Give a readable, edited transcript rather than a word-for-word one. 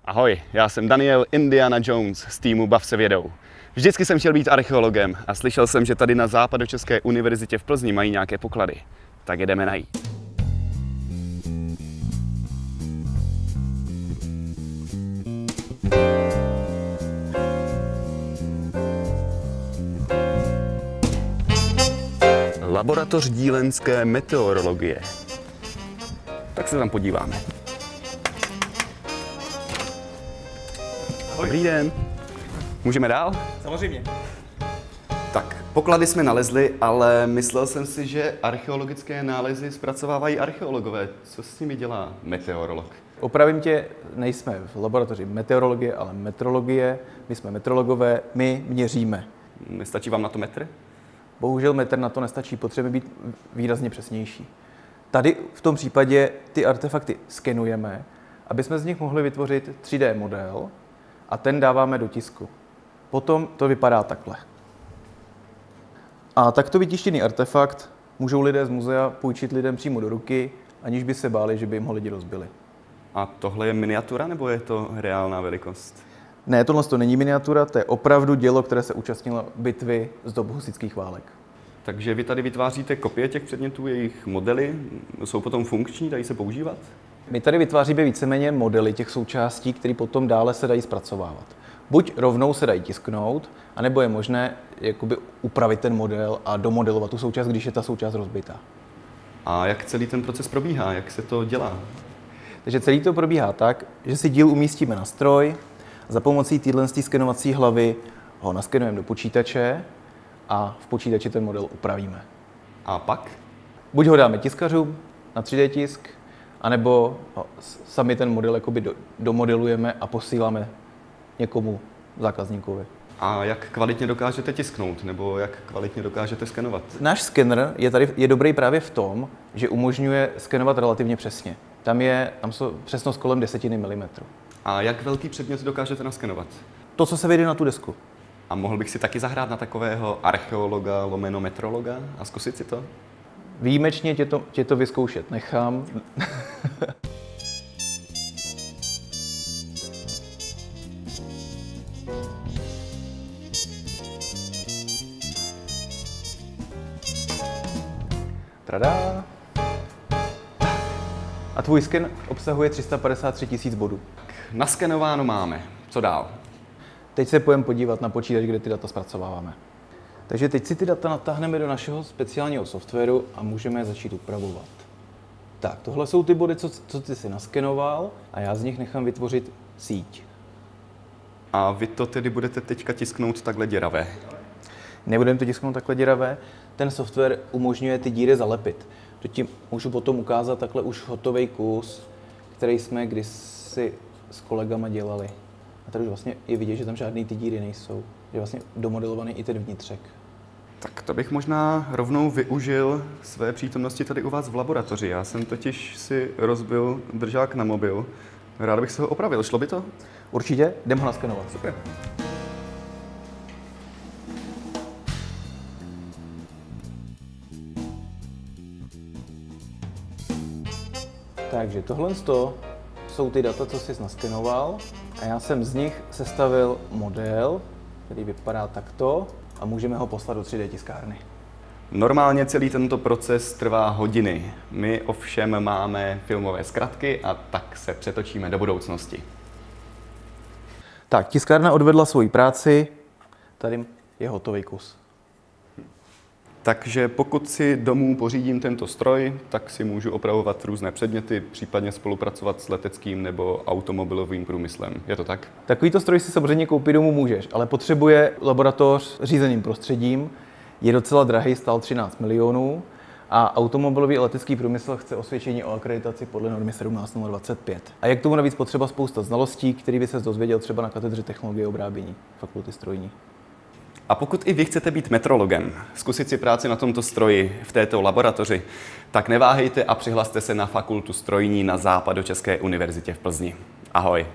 Ahoj, já jsem Daniel Indiana Jones z týmu Bav se vědou. Vždycky jsem chtěl být archeologem a slyšel jsem, že tady na Západočeské univerzitě v Plzni mají nějaké poklady. Tak jdeme najít. Laboratoř dílenské meteorologie. Tak se tam podíváme. Dobrý den. Můžeme dál? Samozřejmě. Tak, poklady jsme nalezli, ale myslel jsem si, že archeologické nálezy zpracovávají archeologové. Co s nimi dělá meteorolog? Opravím tě, nejsme v laboratoři meteorologie, ale metrologie. My jsme metrologové, my měříme. Nestačí vám na to metr? Bohužel metr na to nestačí, potřebujeme být výrazně přesnější. Tady v tom případě ty artefakty skenujeme, aby jsme z nich mohli vytvořit 3D model a ten dáváme do tisku. Potom to vypadá takhle. A takto vytištěný artefakt můžou lidé z muzea půjčit lidem přímo do ruky, aniž by se báli, že by jim ho lidi rozbili. A tohle je miniatura, nebo je to reálná velikost? Ne, tohle to není miniatura, to je opravdu dělo, které se účastnilo bitvy z dob husitských válek. Takže vy tady vytváříte kopie těch předmětů, jejich modely, jsou potom funkční, dají se používat? My tady vytváříme víceméně modely těch součástí, které potom dále se dají zpracovávat. Buď rovnou se dají tisknout, anebo je možné jakoby upravit ten model a domodelovat tu součást, když je ta součást rozbitá. A jak celý ten proces probíhá, jak se to dělá? Takže celý to probíhá tak, že si díl umístíme na stroj, za pomocí téhle skenovací hlavy ho naskenujeme do počítače a v počítači ten model upravíme. A pak? Buď ho dáme tiskařům na 3D tisk, anebo sami ten model jakoby domodelujeme a posíláme někomu zákazníkovi. A jak kvalitně dokážete tisknout, nebo jak kvalitně dokážete skenovat? Náš skener je dobrý právě v tom, že umožňuje skenovat relativně přesně. Tam jsou přesnost kolem 10 mm. A jak velký předmět dokážete naskenovat? To, co se vejde na tu desku. A mohl bych si taky zahrát na takového archeologa lomeno metrologa a zkusit si to? Výjimečně tě to vyzkoušet nechám. Tada! A tvůj sken obsahuje 353 000 bodů. Naskenováno máme. Co dál? Teď se půjdeme podívat na počítač, kde ty data zpracováváme. Takže teď si ty data natáhneme do našeho speciálního softwaru a můžeme je začít upravovat. Tak, tohle jsou ty body, co ty si naskenoval a já z nich nechám vytvořit síť. A vy to tedy budete teďka tisknout takhle děravé? Nebudeme to tisknout takhle děravé. Ten software umožňuje ty díry zalepit. Tím můžu potom ukázat takhle už hotový kus, který jsme kdysi s kolegama dělali. A tady už vlastně je vidět, že tam žádný ty díry nejsou. Je vlastně domodelovaný i ten vnitřek. Tak to bych možná rovnou využil své přítomnosti tady u vás v laboratoři. Já jsem totiž si rozbil držák na mobil. Rád bych se ho opravil. Šlo by to? Určitě, jdem ho naskenovat. Super. Takže tohle jsou ty data, co jsi naskenoval. A já jsem z nich sestavil model, který vypadá takto a můžeme ho poslat do 3D tiskárny. Normálně celý tento proces trvá hodiny. My ovšem máme filmové zkratky a tak se přetočíme do budoucnosti. Tak, tiskárna odvedla svoji práci, tady je hotový kus. Takže pokud si domů pořídím tento stroj, tak si můžu opravovat různé předměty, případně spolupracovat s leteckým nebo automobilovým průmyslem. Je to tak? Takovýto stroj si samozřejmě koupit domů můžeš, ale potřebuje laboratoř řízeným prostředím, je docela drahý, stál 13 milionů a automobilový a letecký průmysl chce osvědčení o akreditaci podle normy 17025. A je k tomu navíc potřeba spousta znalostí, které by se dozvěděl třeba na katedře technologie obrábění fakulty strojní. A pokud i vy chcete být metrologem, zkusit si práci na tomto stroji v této laboratoři, tak neváhejte a přihlaste se na fakultu strojní na Západočeské univerzitě v Plzni. Ahoj!